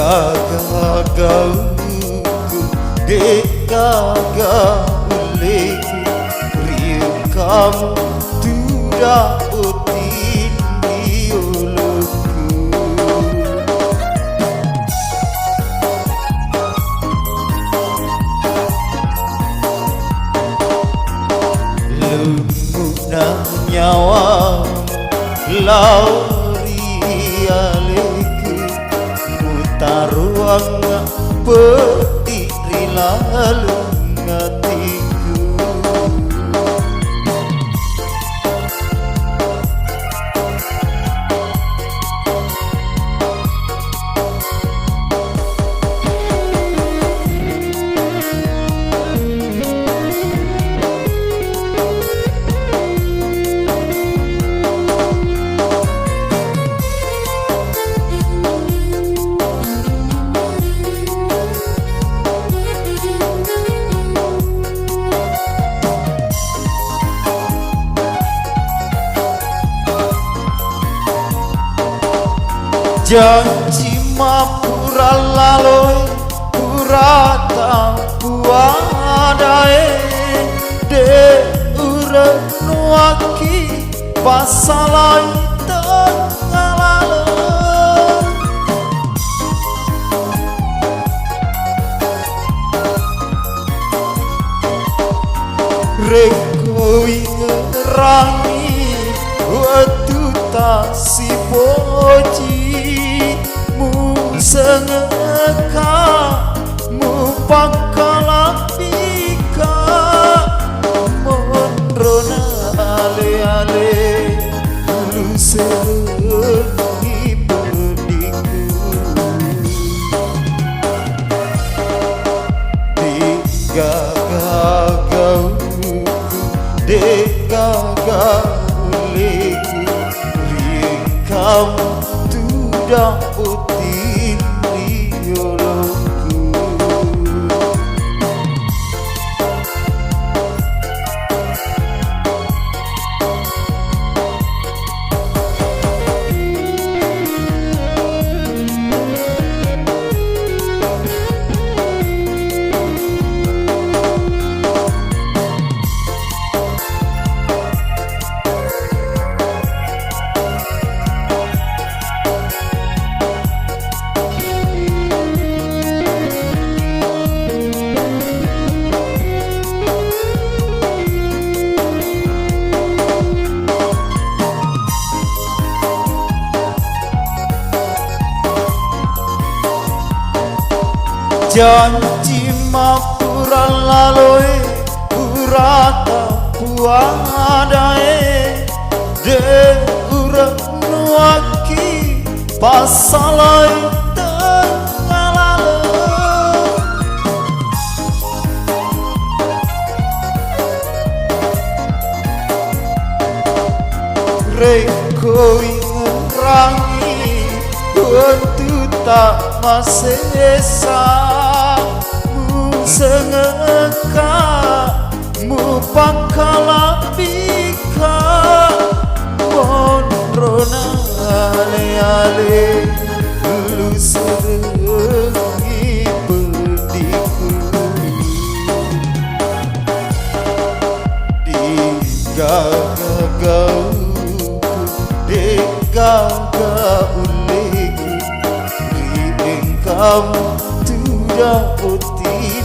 gagauku degagauleku riu kamu tidak utin diuluku lumuna nyawa lauri aleku mutaruang petiri lalu ngatiku janji mapura laloi pura tampuadae de ure nuaki pasalai tengalalo reko ingerangi waktu tak si poji sengeka mupakalapika mondrona ale-ale lu serengi berdiku digagauku degagauleku ring kamu tidak utin diuluku janji mapura laloi urata puadae de ura nuaki pasalai tengalalo reko ingerangi waktu tak masesa sengeka mupakalapika mondrona ale-ale lu serengi berdiku digagauku degagauleku ring kamu tidak utin